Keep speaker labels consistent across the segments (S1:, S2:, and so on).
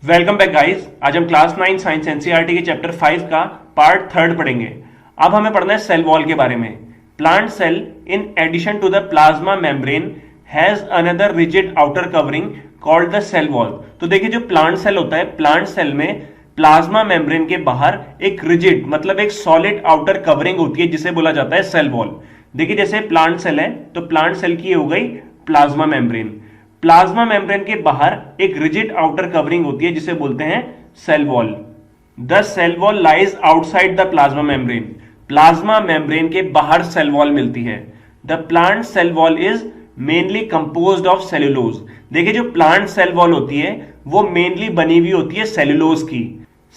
S1: Welcome back guys. आज हम class 9 science NCERT के चैप्टर 5 का पार्ट 3 पढ़ेंगे। अब हमें पढ़ना है सेल वॉल के बारे में। Plant cell in addition to the plasma membrane has another rigid outer covering called the cell wall. तो देखिए, जो प्लांट सेल होता है, प्लांट सेल में प्लाज्मा मेम्ब्रेन के बाहर एक रिजिड मतलब एक सॉलिड आउटर कवरिंग होती है जिसे बोला जाता है सेल वॉल। देखिए, जैसे प्लांट सेल है तो प्लांट सेल की हो गई प्लाज्मा मेम्ब्रेन। प्लाज्मा मेम्ब्रेन के बाहर एक रिजिड आउटर कवरिंग होती है जिसे बोलते हैं cell wall. The cell wall lies outside the plasma membrane. Plasma membrane के बाहर सेल वॉल मिलती है। The plant cell wall is mainly composed of cellulose. देखिए, जो प्लांट सेल वॉल होती है वो मेनली बनी हुई होती है सेल्यूलोज की।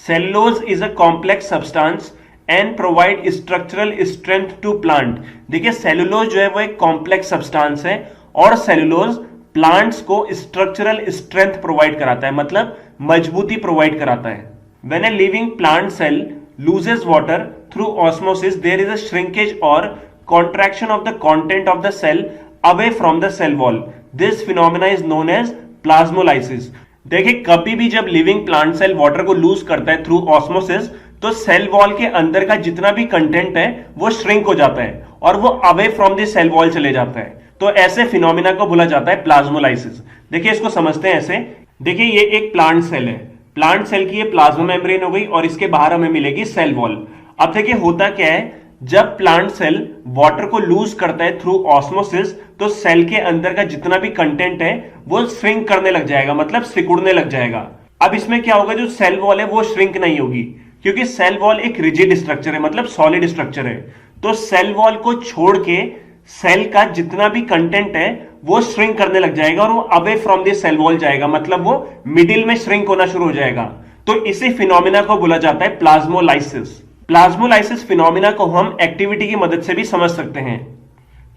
S1: Cellulose is a complex substance and provide structural strength to plant. देखिए, सेल्यूलोज जो है वो एक कॉम्प्लेक्स सब्सटेंस है और सेल्यूलोज प्लांट्स को स्ट्रक्चरल स्ट्रेंथ प्रोवाइड कराता है, मतलब मजबूती प्रोवाइड कराता है। When a living plant cell loses water through osmosis there is a shrinkage और contraction of the content of the cell away from the cell wall. This phenomena is known as plasmolysis. देखिए, कभी भी जब living plant cell water को loose करता है through osmosis तो cell wall के अंदर का जितना भी कंटेंट है वो श्रिंक हो जाता है और वो away from the cell wall चले जाता है। तो ऐसे फिनोमिना को बोला जाता है प्लाज्मोलाइसिस। देखिए, इसको समझते हैं ऐसे। देखिए, ये एक प्लांट सेल है। प्लांट सेल की ये प्लाज्मा मेम्ब्रेन हो गई और इसके बाहर हमें मिलेगी सेल वॉल। अब देखिए, होता क्या है, जब प्लांट सेल वाटर को लूज करता है थ्रू ऑस्मोसिस तो सेल के अंदर का जितना भी कंटेंट है वो श्रिंक करने लग जाएगा, मतलब सिकुड़ने लग जाएगा। अब इसमें क्या होगा, जो सेल वॉल है वो श्रिंक नहीं होगी क्योंकि सेल वॉल एक रिजिड स्ट्रक्चर है, मतलब सॉलिड स्ट्रक्चर है। तो सेल वॉल को छोड़ के सेल का जितना भी कंटेंट है वो श्रिंक करने लग जाएगा और वो away from the cell wall जाएगा, मतलब वो मिडिल में श्रिंक होना शुरू हो जाएगा। तो इसी फिनोमिना को बोला जाता है प्लाज्मोलाइसिस। प्लाज्मोलाइसिस फिनोमिना को हम एक्टिविटी की मदद से भी समझ सकते हैं।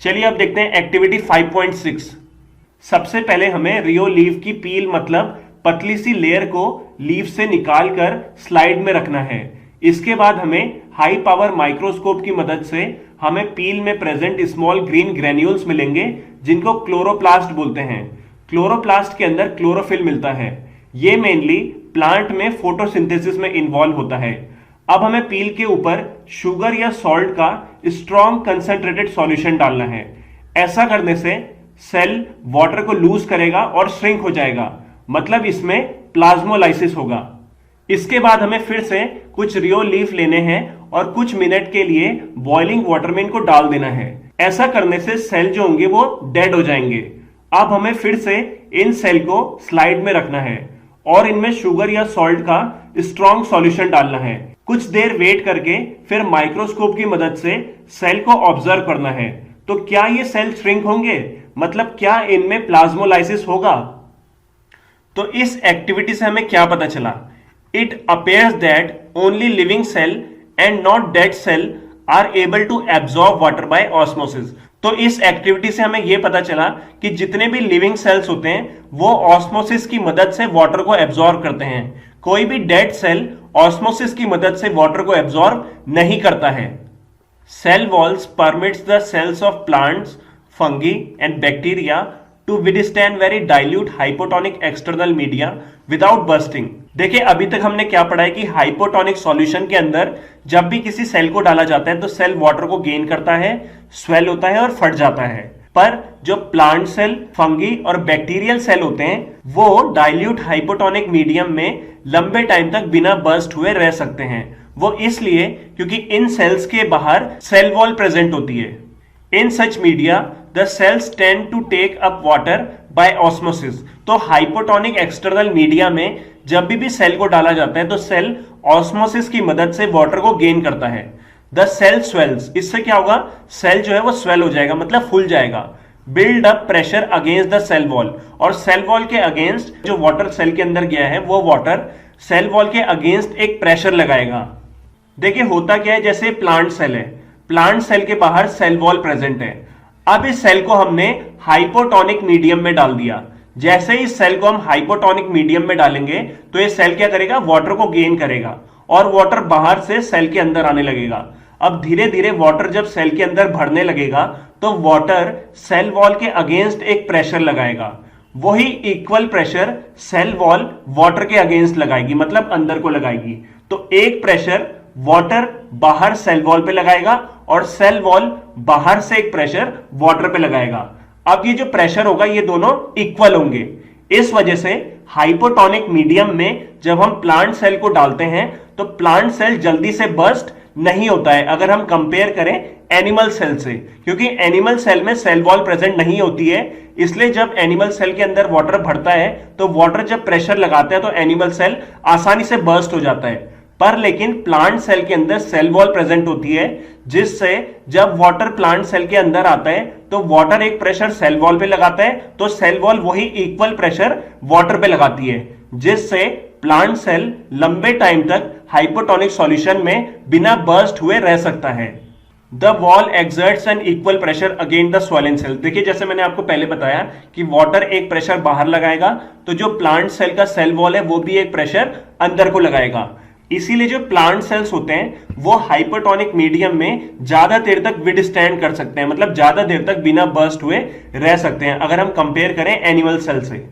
S1: चलिए अब देखते हैं एक्टिविटी 5.6। सबसे पहले हमें रियो लीफ की पील मतलब पतली सी लेयर को लीफ से निकालकर स्लाइड में रखना है। इसके बाद हमें हाई पावर माइक्रोस्कोप की मदद से हमें पील में प्रेजेंट स्मॉल ग्रीन ग्रेन्यूल्स मिलेंगे जिनको क्लोरोप्लास्ट बोलते हैं। क्लोरोप्लास्ट के अंदर क्लोरोफिल मिलता है। ये मेनली प्लांट में फोटोसिंथेसिस में इन्वॉल्व होता है। अब हमें पील के ऊपर शुगर या सॉल्ट का स्ट्रॉन्ग कंसंट्रेटेड सॉल्यूशन डालना है। ऐसा करने से सेल वाटर को लूज करेगा और श्रिंक हो जाएगा, मतलब इसमें प्लाज्मोलाइसिस होगा। इसके बाद हमें फिर से कुछ रियो लीफ लेने हैं और कुछ मिनट के लिए बॉइलिंग वाटर में इनको डाल देना है। ऐसा करने से सेल जो होंगे वो डेड हो जाएंगे। अब हमें फिर से इन सेल को स्लाइड में रखना है और इनमें शुगर या सॉल्ट का स्ट्रॉन्ग सॉल्यूशन डालना है। कुछ देर वेट करके फिर माइक्रोस्कोप की मदद से सेल को ऑब्जर्व करना है। तो क्या ये सेल श्रिंक होंगे, मतलब क्या इनमें प्लाज्मोलाइसिस होगा? तो इस एक्टिविटी से हमें क्या पता चला? It appears that only living cell and not dead cell are able to absorb water by osmosis। तो इस एक्टिविटी से हमें यह पता चला कि जितने भी लिविंग सेल्स होते हैं वो ऑस्मोसिस की मदद से वाटर को एब्जॉर्ब करते हैं। कोई भी डेड सेल ऑस्मोसिस की मदद से वाटर को एब्जॉर्ब नहीं करता है। Cell walls permits the cells of plants, fungi and bacteria to withstand very dilute hypotonic external media without bursting। देखिए, अभी तक हमने क्या पढ़ा है कि हाइपोटोनिक सॉल्यूशन के अंदर जब भी किसी सेल को डाला जाता है तो सेल वाटर को गेन करता है, स्वेल होता है और फट जाता है। पर जो प्लांट सेल, फंगी और बैक्टीरियल सेल होते हैं वो डाइल्यूट हाइपोटोनिक मीडियम में लंबे टाइम तक बिना बर्स्ट हुए रह सकते हैं। वो इसलिए क्योंकि इन सेल्स के बाहर सेल वॉल प्रेजेंट होती है। इन सच media the cells tend to take up water by osmosis। तो हाइपोटोनिक एक्सटर्नल मीडिया में जब भी सेल को डाला जाता है तो सेल ऑस्मोसिस की मदद से वाटर को गेन करता है। The cell swells. इससे क्या होगा, सेल जो है वो स्वेल हो जाएगा, मतलब फूल जाएगा। Build up pressure against the cell wall. और सेल वॉल के अगेंस्ट जो वाटर सेल के अंदर गया है वो वाटर सेल वॉल के अगेंस्ट एक प्रेशर लगाएगा। देखिए, होता क्या है, जैसे प्लांट सेल है, प्लांट सेल के बाहर सेल वॉल प्रेजेंट है। अब इस सेल को हमने हाइपोटोनिक मीडियम में डाल दिया। जैसे ही इस सेल को हम हाइपोटोनिक मीडियम में डालेंगे तो ये सेल क्या करेगा, वाटर को गेन करेगा और वाटर बाहर से सेल के अंदर आने लगेगा। अब धीरे धीरे वाटर जब सेल के अंदर भरने लगेगा तो वाटर सेल वॉल के अगेंस्ट एक प्रेशर लगाएगा। वही equal pressure cell wall water के अगेंस्ट लगाएगी, मतलब अंदर को लगाएगी। तो एक प्रेशर वाटर बाहर सेल वॉल पे लगाएगा और सेल वॉल बाहर से एक प्रेशर वाटर पे लगाएगा। अब ये जो प्रेशर होगा ये दोनों इक्वल होंगे। इस वजह से हाइपोटोनिक मीडियम में जब हम प्लांट सेल को डालते हैं तो प्लांट सेल जल्दी से बर्स्ट नहीं होता है अगर हम कंपेयर करें एनिमल सेल से, क्योंकि एनिमल सेल में सेल वॉल प्रेजेंट नहीं होती है। इसलिए जब एनिमल सेल के अंदर वाटर भरता है तो वाटर जब प्रेशर लगाता है तो एनिमल सेल आसानी से बर्स्ट हो जाता है। पर लेकिन प्लांट सेल के अंदर सेल वॉल प्रेजेंट होती है, जिससे जब वाटर प्लांट सेल के अंदर आता है तो वाटर एक प्रेशर सेल वॉल पे लगाता है तो सेल वॉल वही इक्वल प्रेशर वाटर पे लगाती है, जिससे प्लांट सेल लंबे टाइम तक हाइपोटोनिक सॉल्यूशन में बिना बर्स्ट हुए रह सकता है। The wall exerts an equal pressure against the swollen cell. देखिए जैसे मैंने आपको पहले बताया कि वाटर एक प्रेशर बाहर लगाएगा तो जो प्लांट सेल का सेल वॉल है वो भी एक प्रेशर अंदर को लगाएगा। इसीलिए जो प्लांट सेल्स होते हैं वो हाइपोटोनिक मीडियम में ज्यादा देर तक विदस्टैंड कर सकते हैं, मतलब ज्यादा देर तक बिना बर्स्ट हुए रह सकते हैं अगर हम कंपेयर करें एनिमल सेल से।